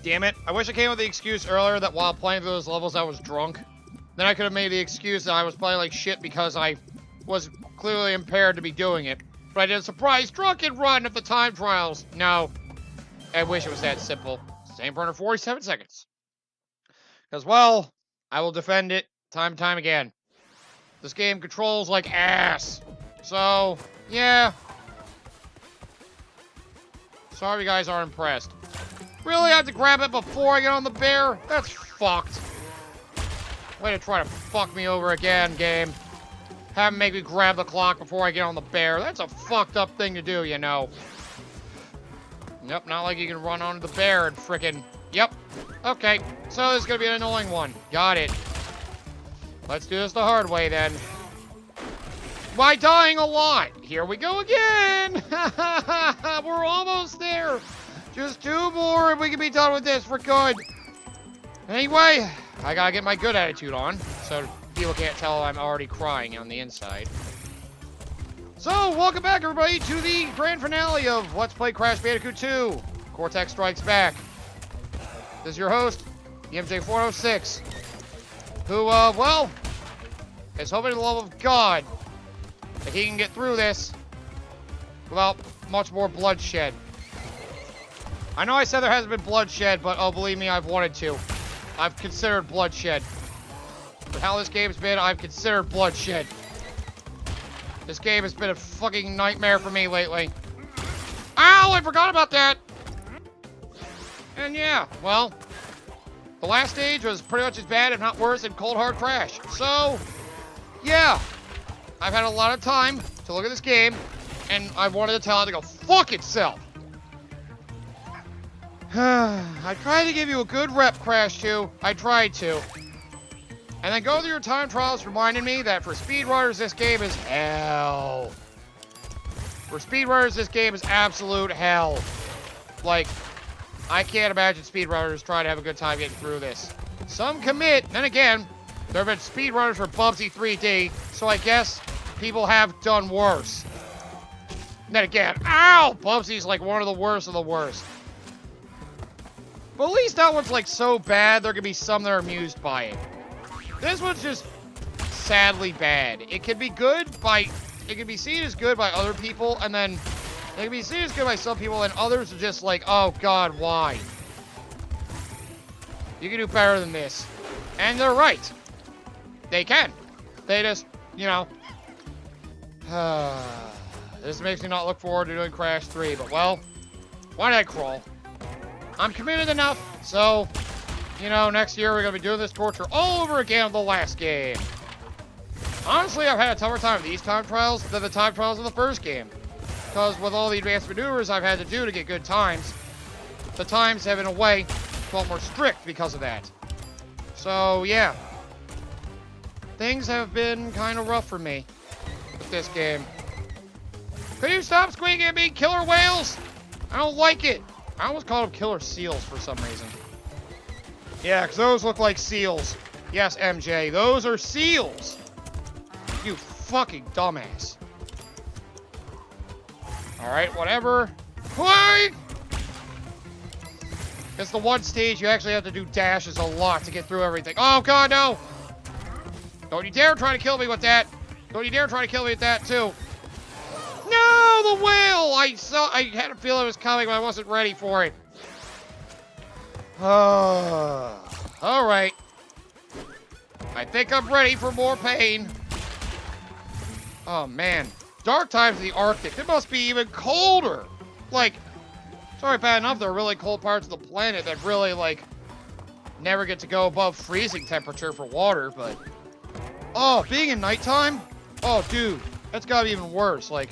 Damn it. I wish I came with the excuse earlier that while playing through those levels I was drunk. Then I could have made the excuse that I was playing like shit because I was clearly impaired to be doing it. But I did a surprise drunken run of the time trials. No. I wish it was that simple. Same for 47 seconds. Because, well, I will defend it time and time again. This game controls like ass. So, yeah. Sorry you guys are impressed. Really have to grab it before I get on the bear? That's fucked. Way to try to fuck me over again, game. Have them make me grab the clock before I get on the bear. That's a fucked up thing to do, you know. Yep, not like you can run onto the bear and frickin'... Yep. Okay, so this is gonna be an annoying one. Got it. Let's do this the hard way, then. By dying a lot. Here we go again. We're almost there. Just 2 more and we can be done with this for good. Anyway, I gotta get my good attitude on, so people can't tell I'm already crying on the inside. So, welcome back, everybody, to the grand finale of Let's Play Crash Bandicoot 2. Cortex Strikes Back. This is your host, EMJ406, who, well, is hoping to the love of God that he can get through this without much more bloodshed. I know I said there hasn't been bloodshed, but oh, believe me, I've wanted to. I've considered bloodshed. With how this game's been, I've considered bloodshed. This game has been a fucking nightmare for me lately. Ow, I forgot about that! And yeah, well, the last stage was pretty much as bad, if not worse, than Cold Hard Crash. So, yeah, I've had a lot of time to look at this game, and I wanted to tell it to go fuck itself. I tried to give you a good rep, Crash 2. I tried to. And then go through your time trials reminded me that for speedrunners, this game is hell. For speedrunners, this game is absolute hell. Like, I can't imagine speedrunners trying to have a good time getting through this. Some commit, then again, there have been speedrunners for Bubsy 3D, so I guess people have done worse. And then again, ow! Bubsy's like one of the worst of the worst. But at least that one's like so bad, there can be some that are amused by it. This one's just sadly bad. It can be good by, it can be seen as good by other people, and then it can be seen as good by some people, and others are just like, oh god, why? You can do better than this. And they're right. They can. They just, you know. This makes me not look forward to doing Crash 3, but well, why did I crawl? I'm committed enough, so, you know, next year we're going to be doing this torture all over again with the last game. Honestly, I've had a tougher time with these time trials than the time trials of the first game. Because with all the advanced maneuvers I've had to do to get good times, the times have, in a way, felt more strict because of that. So, yeah. Things have been kind of rough for me with this game. Could you stop squeaking at me, killer whales? I don't like it. I almost called them killer seals for some reason. Yeah, because those look like seals. Yes, MJ, those are seals. You fucking dumbass. Alright, whatever. Why? It's the one stage you actually have to do dashes a lot to get through everything. Oh, God, no! Don't you dare try to kill me with that. Don't you dare try to kill me with that, too. No, the whale! I had a feeling it was coming, but I wasn't ready for it. Alright. I think I'm ready for more pain. Oh, man. Dark times in the Arctic. It must be even colder. Like, sorry, bad enough there are really cold parts of the planet that really, like, never get to go above freezing temperature for water, but... Oh, being in nighttime? Oh, dude. That's gotta be even worse. Like...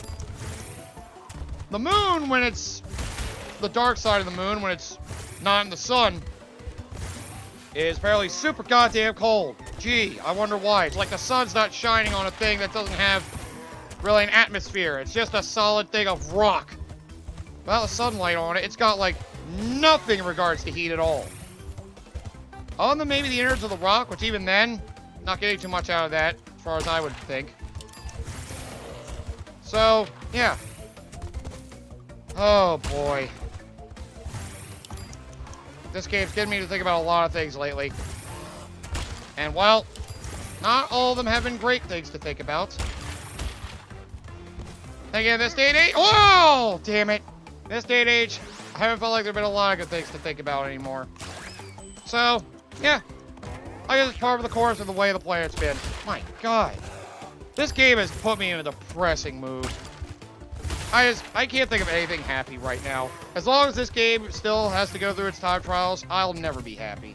The moon, when it's the dark side of the moon, when it's not in the sun, is apparently super goddamn cold. Gee, I wonder why. It's like the sun's not shining on a thing that doesn't have really an atmosphere. It's just a solid thing of rock. Without the sunlight on it, it's got like nothing in regards to heat at all. Other than maybe the innards of the rock, which even then, not getting too much out of that, as far as I would think. So, yeah. Oh, boy. This game's getting me to think about a lot of things lately. And, well, not all of them have been great things to think about. Again, this day and age... Oh! Damn it. This day and age, I haven't felt like there have been a lot of good things to think about anymore. So, yeah. I guess it's part of the course of the way the planet's been. My God. This game has put me in a depressing mood. I can't think of anything happy right now. As long as this game still has to go through its time trials, I'll never be happy.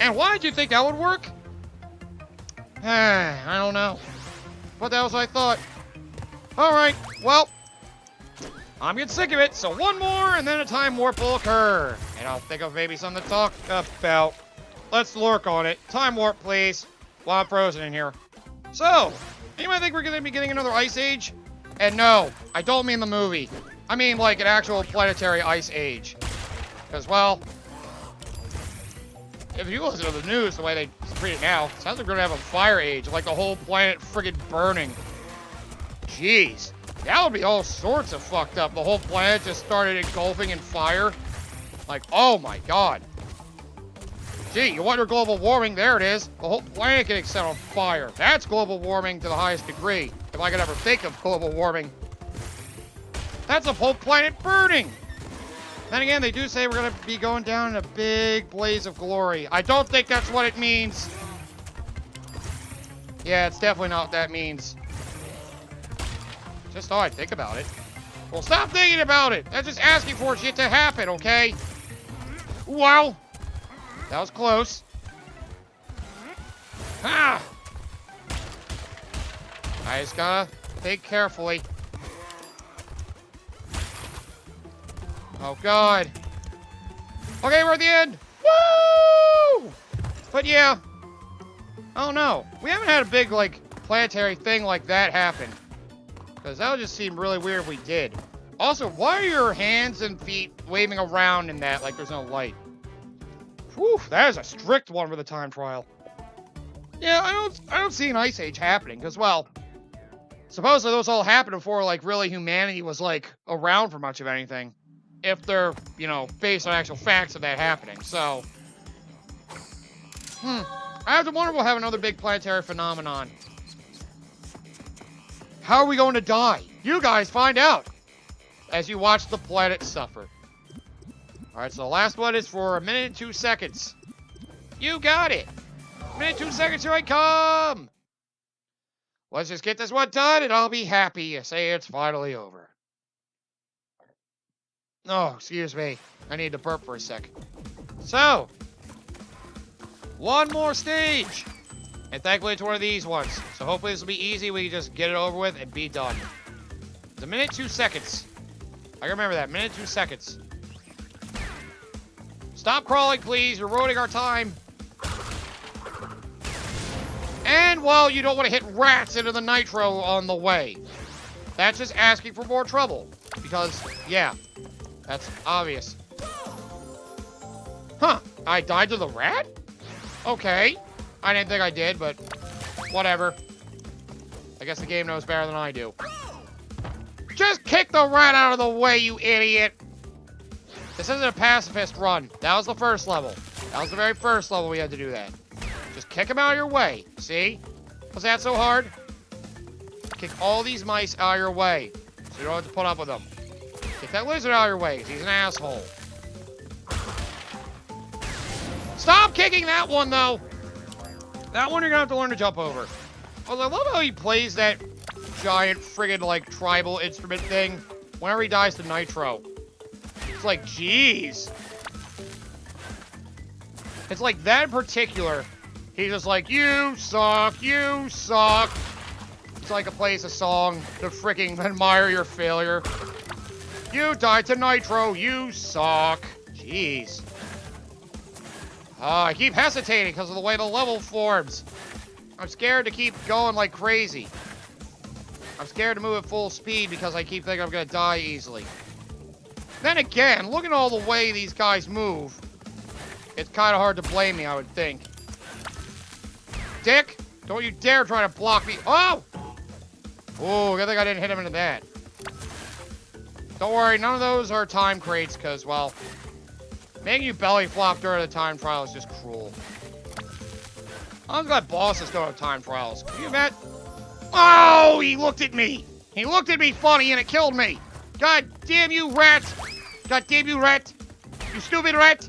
And why did you think that would work? I don't know. But that was what I thought. Alright, well, I'm getting sick of it, so one more and then a time warp will occur. And I'll think of maybe something to talk about. Let's lurk on it. Time warp, please. While I'm frozen in here. So, anybody think we're going to be getting another Ice Age? And no, I don't mean the movie. I mean, like, an actual planetary ice age. Because, well, if you listen to the news the way they treat it now, it sounds like we're going to have a fire age. Like, the whole planet friggin' burning. Jeez. That would be all sorts of fucked up. The whole planet just started engulfing in fire. Like, oh my God. Gee, you wonder global warming? There it is. The whole planet getting set on fire. That's global warming to the highest degree. If I could ever think of global warming. That's a whole planet burning. Then again, they do say we're going to be going down in a big blaze of glory. I don't think that's what it means. Yeah, it's definitely not what that means. Just thought I'd think about it. Well, stop thinking about it. That's just asking for shit to happen, okay? Wow. That was close. Ah! I just gotta think carefully. Oh, God. Okay, we're at the end. Woo! But yeah. I don't know. We haven't had a big, like, planetary thing like that happen. Because that would just seem really weird if we did. Also, why are your hands and feet waving around in that like there's no light? Whew, that is a strict one for the time trial. Yeah, I don't see an ice age happening, because, well, supposedly those all happened before, like, really humanity was, like, around for much of anything. If they're, you know, based on actual facts of that happening, so. I have to wonder if we'll have another big planetary phenomenon. How are we going to die? You guys find out as you watch the planet suffer. Alright, so the last one is for 1 minute and 2 seconds. You got it! 1 minute, 2 seconds, here I come! Let's just get this one done and I'll be happy to say it's finally over. Oh, excuse me. I need to burp for a sec. So, one more stage! And thankfully it's one of these ones. So hopefully this will be easy. We can just get it over with and be done. It's 1 minute, 2 seconds. I can remember that. 1 minute, 2 seconds. Stop crawling, please. You're ruining our time. And, well, you don't want to hit rats into the nitro on the way. That's just asking for more trouble. Because, yeah, that's obvious. Huh. I died to the rat? Okay. I didn't think I did, but whatever. I guess the game knows better than I do. Just kick the rat out of the way, you idiot! This isn't a pacifist run. That was the first level. That was the very first level we had to do that. Just kick him out of your way. See? Was that so hard? Kick all these mice out of your way. So you don't have to put up with them. Kick that lizard out of your way, because he's an asshole. Stop kicking that one, though! That one you're gonna have to learn to jump over. I love how he plays that giant friggin' like tribal instrument thing whenever he dies to nitro. It's like, jeez. It's like that in particular. He's just like, you suck, you suck. It's like a plays a song to freaking admire your failure. You died to nitro, you suck. Jeez. I keep hesitating because of the way the level forms. I'm scared to keep going like crazy. I'm scared to move at full speed because I keep thinking I'm going to die easily. Then again, look at all the way these guys move. It's kind of hard to blame me, I would think. Dick, don't you dare try to block me. Oh! Oh, good thing I didn't hit him into that. Don't worry, none of those are time crates because, well, Making you belly flop during the time trial is just cruel. I'm glad bosses don't have time trials. Can you imagine? Oh, he looked at me. He looked at me funny and it killed me. God damn you, rat. God damn you, rat. You stupid rat.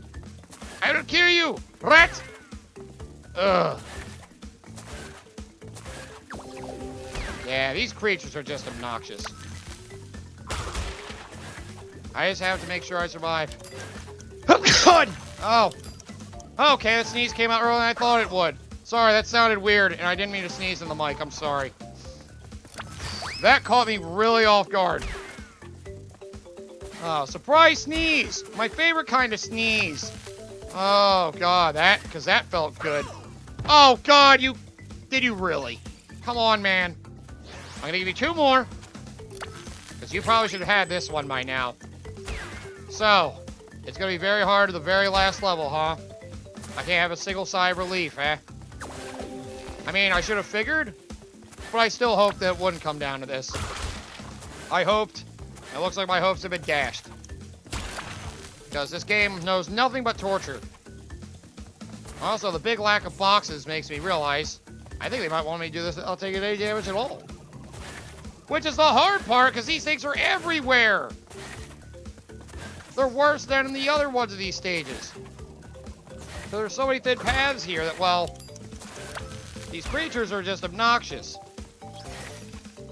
I will kill you, rat. Ugh. Yeah, these creatures are just obnoxious. I just have to make sure I survive. Oh, God! Oh. Okay, that sneeze came out earlier than I thought it would. Sorry, that sounded weird, and I didn't mean to sneeze in the mic. I'm sorry. That caught me really off guard. Oh, surprise sneeze! My favorite kind of sneeze. Oh, God, because that felt good. Oh, God, did you really? Come on, man. I'm gonna give you 2 more. Because you probably should have had this one by now. So, it's gonna be very hard to the very last level, huh? I can't have a single sigh of relief, eh? I mean, I should have figured, but I still hoped that it wouldn't come down to this. I hoped. It looks like my hopes have been dashed. Because this game knows nothing but torture. Also, the big lack of boxes makes me realize I think they might want me to do this without taking any damage at all. Which is the hard part, because these things are everywhere. They're worse than the other ones of these stages. So there's so many thin paths here that, well, these creatures are just obnoxious.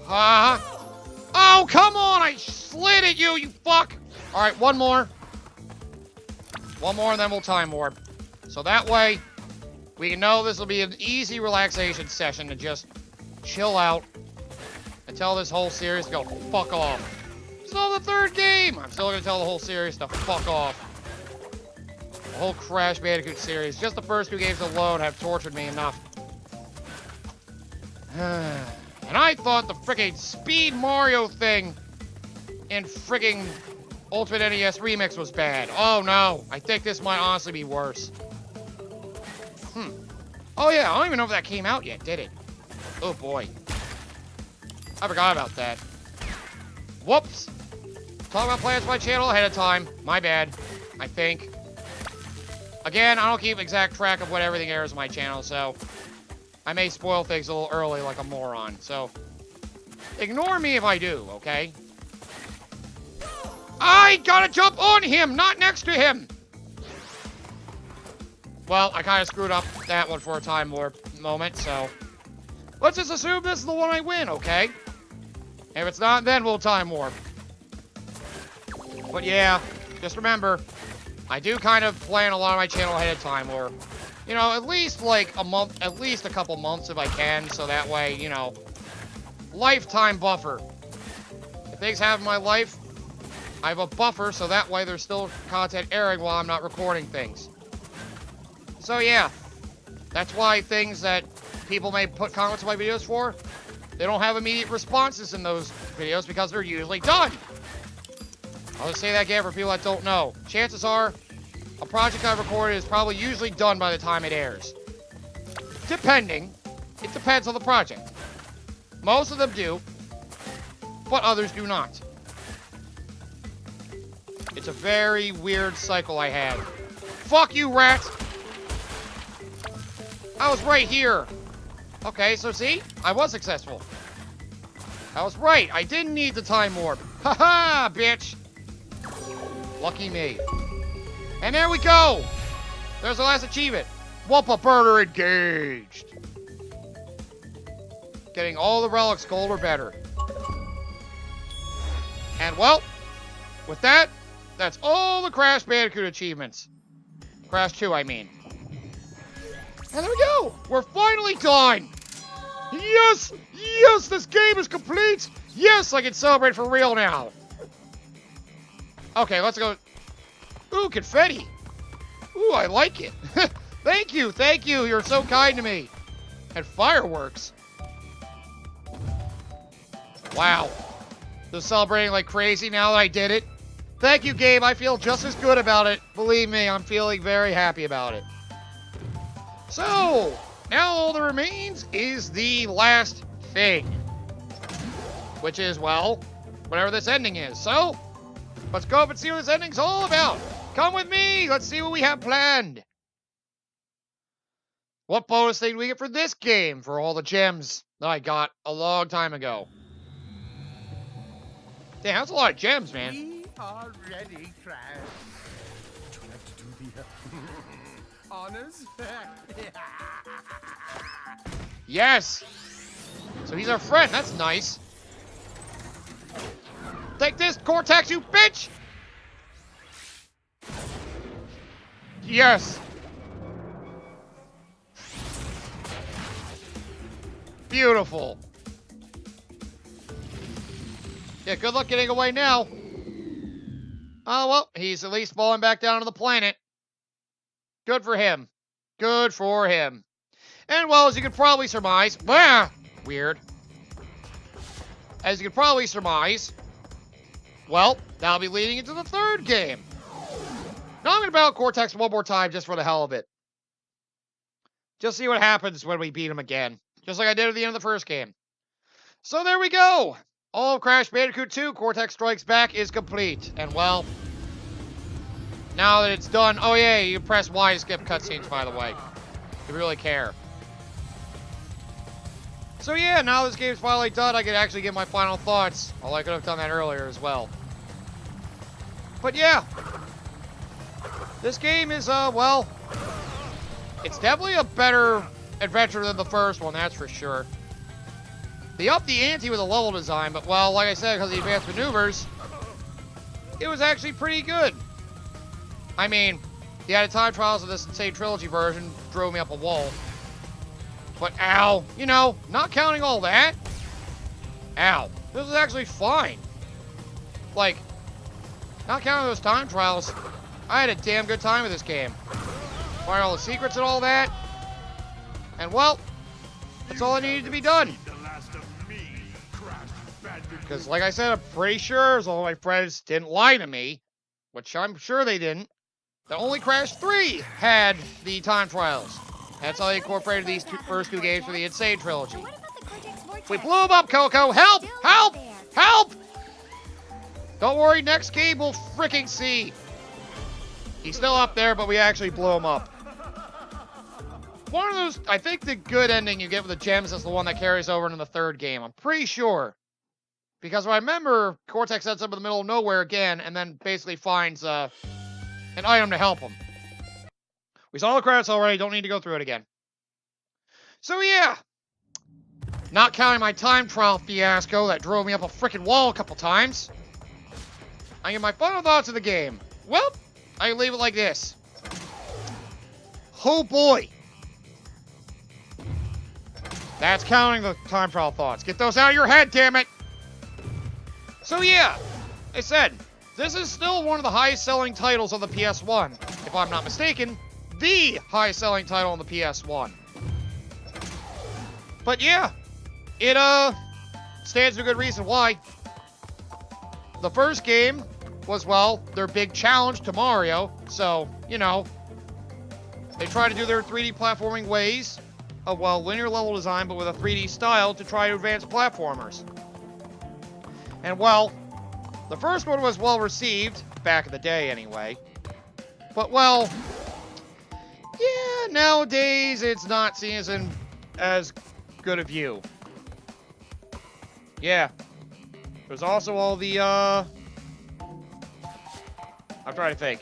Oh, come on! I slid at you, you fuck! Alright, one more. One more and then we'll time warp. So that way, we can know this will be an easy relaxation session to just chill out and tell this whole series to go fuck off. Still the 3rd game! I'm still gonna tell the whole series to fuck off. The whole Crash Bandicoot series. Just the first 2 games alone have tortured me enough. And I thought the frickin' Speed Mario thing in frickin' Ultimate NES Remix was bad. Oh no, I think this might honestly be worse. Oh yeah, I don't even know if that came out yet, did it? Oh boy. I forgot about that. Whoops. Talk about plans for my channel ahead of time. My bad, I think. Again, I don't keep exact track of what everything airs on my channel, so I may spoil things a little early like a moron, so ignore me if I do, okay? I gotta jump on him, not next to him! Well, I kind of screwed up that one for a time warp moment, so let's just assume this is the one I win, okay? If it's not, then we'll time warp. But yeah, just remember, I do kind of plan a lot of my channel ahead of time, or, you know, at least like a month, at least a couple months if I can, so that way, you know, lifetime buffer. If things happen in my life, I have a buffer, so that way there's still content airing while I'm not recording things. So yeah, that's why things that people may put comments on my videos for, they don't have immediate responses in those videos because they're usually done. I'll just say that again for people that don't know. Chances are, a project I've recorded is probably usually done by the time it airs. Depending. It depends on the project. Most of them do, but others do not. It's a very weird cycle I had. Fuck you, rat! I was right here. Okay, so see? I was successful. I was right. I didn't need the time warp. Haha, bitch! Lucky me. And there we go! There's the last achievement. Whoopa Burner engaged. Getting all the relics gold or better. And well, with that, that's all the Crash Bandicoot achievements. Crash 2, I mean. And there we go! We're finally done! Yes! Yes, this game is complete! Yes, I can celebrate for real now! Okay, let's go. Ooh, confetti! Ooh, I like it! Thank you, thank you! You're so kind to me! And fireworks! Wow. They're celebrating like crazy now that I did it. Thank you, game. I feel just as good about it. Believe me, I'm feeling very happy about it. So, now all that remains is the last thing. Which is, well, whatever this ending is. So, let's go up and see what this ending's all about. Come with me! Let's see what we have planned! What bonus thing do we get for this game for all the gems that I got a long time ago? Damn, that's a lot of gems, man. We are ready, Crash. Would you like to do the honors? Yes! So he's our friend, that's nice. Take this, Cortex, you bitch! Yes! Beautiful. Yeah, good luck getting away now. Oh, well, he's at least falling back down to the planet. Good for him. Good for him. And, well, as you could probably surmise... Weird. As you could probably surmise... Well, that'll be leading into the third game. Now I'm going to battle Cortex one more time just for the hell of it. Just see what happens when we beat him again. Just like I did at the end of the first game. So there we go. All of Crash Bandicoot 2 Cortex Strikes Back is complete. And, well... Now that it's done... Oh, yeah, you press Y to skip cutscenes, by the way. If you really care. So yeah, now this game's finally done, I can actually get my final thoughts. Although I could have done that earlier as well. But yeah. This game is, well... It's definitely a better adventure than the first one, that's for sure. They upped the ante with the level design, but well, like I said, because of the advanced maneuvers, it was actually pretty good. I mean, the added time trials of this insane trilogy version drove me up a wall. But, ow, you know, not counting all that, ow, this is actually fine. Like, not counting those time trials, I had a damn good time with this game. Find all the secrets and all that, and, well, that's all that needed to be done. Because, like I said, I'm pretty sure, as all my friends didn't lie to me, which I'm sure they didn't, that only Crash 3 had the time trials. That's how they incorporated these first two games for the Insane Trilogy. We blew him up, Coco! Help! Help! Help! Don't worry, next game we'll freaking see. He's still up there, but we actually blew him up. One of those, I think the good ending you get with the gems is the one that carries over into the third game. I'm pretty sure. Because I remember Cortex ends up in the middle of nowhere again, and then basically finds an item to help him. We saw the credits already, don't need to go through it again. So yeah. Not counting my time trial fiasco that drove me up a freaking wall a couple times. I get my final thoughts of the game. Well, I can leave it like this. Oh boy. That's counting the time trial thoughts. Get those out of your head, damn it. So yeah, I said, this is still one of the highest selling titles on the PS1. If I'm not mistaken, the highest selling title on the PS1. But yeah, it stands to a good reason why. The first game was, well, their big challenge to Mario, so, you know, they try to do their 3D platforming ways of, well, linear level design, but with a 3D style to try to advance platformers. And, well, the first one was well received, back in the day anyway. But, well, yeah, nowadays it's not seen as good a view. Yeah. There's also all the, I'm trying to think.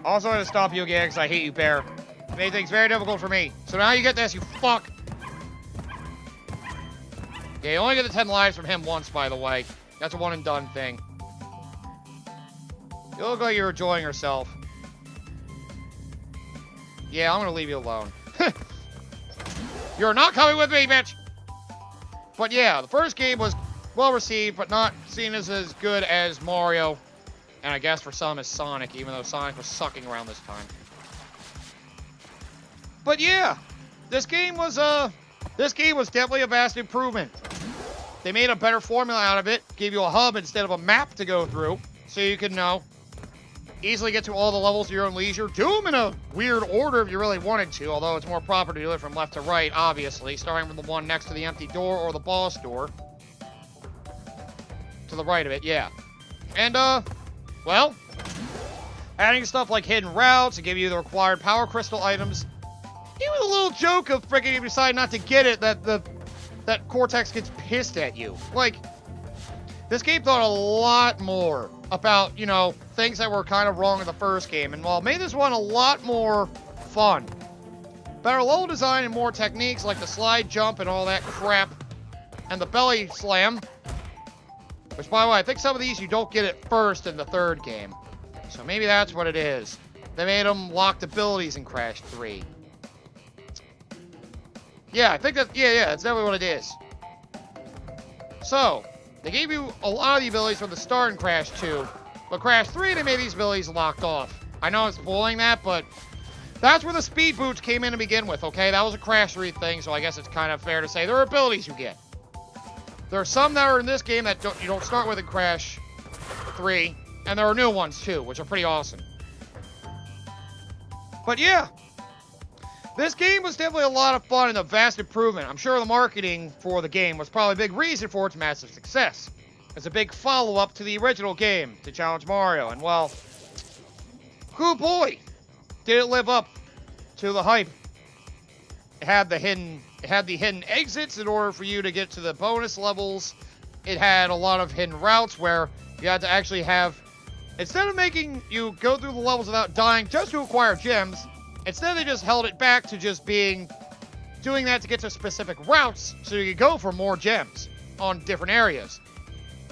Also, I'm gonna stop you again because I hate you, Bear. You made things very difficult for me. So now you get this, you fuck. Yeah, you only get the 10 lives from him once, by the way. That's a one and done thing. You look like you're enjoying yourself. Yeah, I'm gonna leave you alone. You're not coming with me, bitch! But yeah, the first game was well received, but not seen as good as Mario. And I guess for some as Sonic, even though Sonic was sucking around this time. But yeah, this game was definitely a vast improvement. They made a better formula out of it, gave you a hub instead of a map to go through, so you can, easily get to all the levels at your own leisure. Do them in a weird order if you really wanted to, although it's more proper to do it from left to right, obviously, starting from the one next to the empty door or the boss door. To the right of it, yeah. And, well, Adding stuff like hidden routes to give you the required power crystal items. Even a little joke of freaking you decide not to get it that Cortex gets pissed at you. Like, this game thought a lot more about, you know, things that were kind of wrong in the first game, and while made this one a lot more fun. Better level design and more techniques like the slide jump and all that crap, and the belly slam. Which, by the way, I think some of these you don't get at first in the third game. So maybe that's what it is. They made them locked abilities in Crash 3. Yeah, I think that, yeah, that's definitely what it is. So, they gave you a lot of the abilities from the start in Crash 2, but Crash 3, they made these abilities locked off. I know I'm spoiling that, but that's where the speed boots came in to begin with, okay? That was a Crash 3 thing, so I guess it's kind of fair to say there are abilities you get. There are some that are in this game that you don't start with in Crash 3, and there are new ones too, which are pretty awesome. But yeah, this game was definitely a lot of fun and a vast improvement. I'm sure the marketing for the game was probably a big reason for its massive success. It's a big follow-up to the original game to challenge Mario, and well, good boy, did it live up to the hype. It had the hidden exits in order for you to get to the bonus levels. It had a lot of hidden routes where you had to actually have, instead of making you go through the levels without dying just to acquire gems, instead they just held it back to just doing that to get to specific routes so you could go for more gems on different areas.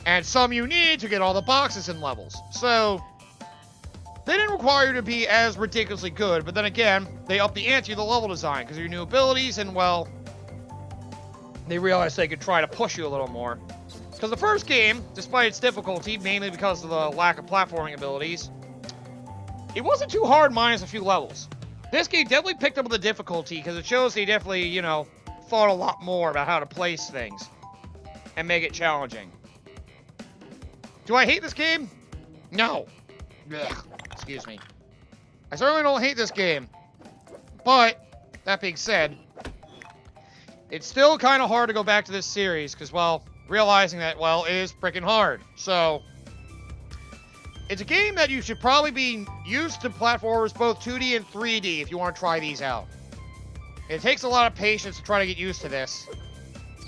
And some you need to get all the boxes and levels. So they didn't require you to be as ridiculously good, but then again, they upped the ante of the level design because of your new abilities, and well, they realized they could try to push you a little more. Because the first game, despite its difficulty, mainly because of the lack of platforming abilities, it wasn't too hard minus a few levels. This game definitely picked up the difficulty because it shows they definitely, you know, thought a lot more about how to place things and make it challenging. Do I hate this game? No. Ugh. Excuse me. I certainly don't hate this game. But, that being said, it's still kind of hard to go back to this series because, well, realizing that, well, it is freaking hard. So, it's a game that you should probably be used to platformers both 2D and 3D if you want to try these out. It takes a lot of patience to try to get used to this.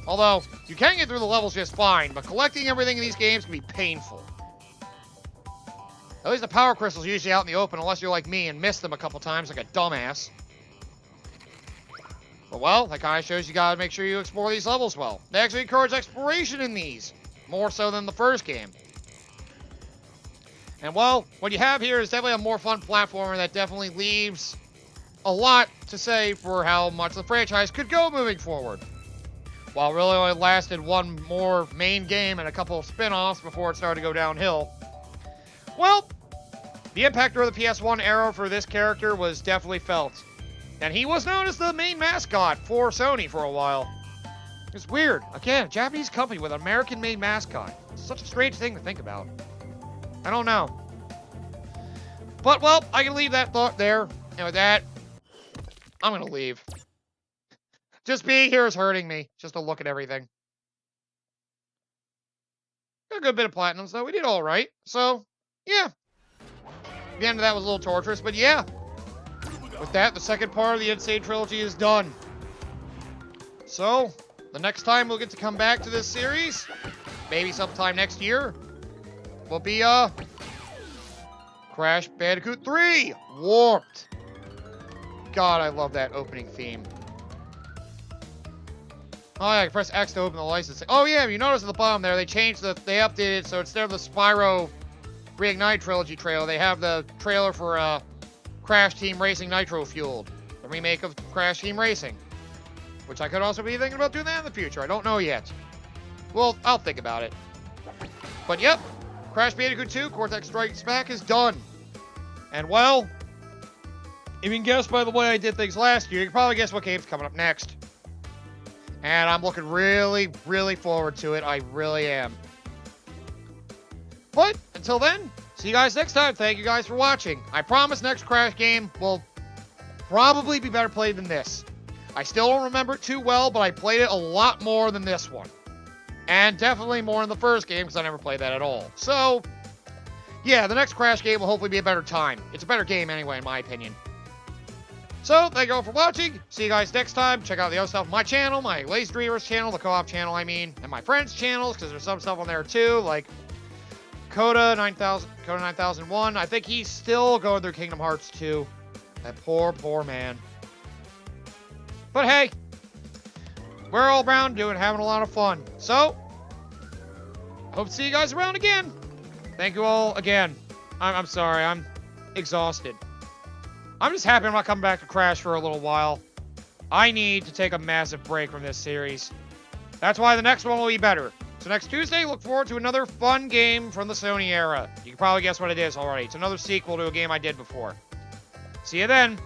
Although, you can get through the levels just fine, but collecting everything in these games can be painful. At least the power crystals are usually out in the open, unless you're like me and miss them a couple times like a dumbass. But well, that kind of shows you gotta make sure you explore these levels well. They actually encourage exploration in these, more so than the first game. And well, what you have here is definitely a more fun platformer that definitely leaves a lot to say for how much the franchise could go moving forward. While it really only lasted one more main game and a couple of spin-offs before it started to go downhill. Well, the impact of the PS1 era for this character was definitely felt. And he was known as the main mascot for Sony for a while. It's weird. Again, a Japanese company with an American-made mascot. It's such a strange thing to think about. I don't know. But, well, I can leave that thought there. And with that, I'm going to leave. Just being here is hurting me, just to look at everything. Got a good bit of platinums, though. We did all right. So, yeah. The end of that was a little torturous, but yeah. With that, the second part of the Insane Trilogy is done. So, the next time we'll get to come back to this series, maybe sometime next year, will be, Crash Bandicoot 3, Warped. God, I love that opening theme. Oh yeah, I can press X to open the license. Oh yeah, you notice at the bottom there, they updated it, so instead of the Spyro Reignite Trilogy trailer, they have the trailer for, Crash Team Racing Nitro Fueled. The remake of Crash Team Racing. Which I could also be thinking about doing that in the future. I don't know yet. Well, I'll think about it. But yep, Crash Bandicoot 2, Cortex Strikes Back is done. And well, if you can guess by the way I did things last year, you can probably guess what game's coming up next. And I'm looking really, really forward to it. I really am. But, until then, see you guys next time. Thank you guys for watching. I promise next Crash game will probably be better played than this. I still don't remember it too well, but I played it a lot more than this one. And definitely more in the first game, because I never played that at all. So, yeah, the next Crash game will hopefully be a better time. It's a better game anyway, in my opinion. So, thank you all for watching. See you guys next time. Check out the other stuff on my channel, my Lazy Dreamers channel, the co-op channel, I mean, and my friends' channels, because there's some stuff on there too, like Coda 9001. I think he's still going through Kingdom Hearts 2. That poor, poor man. But hey, we're all around having a lot of fun. So, hope to see you guys around again. Thank you all again. I'm sorry, I'm exhausted. I'm just happy I'm not coming back to Crash for a little while. I need to take a massive break from this series. That's why the next one will be better. So next Tuesday, look forward to another fun game from the Sony era. You can probably guess what it is already. It's another sequel to a game I did before. See you then.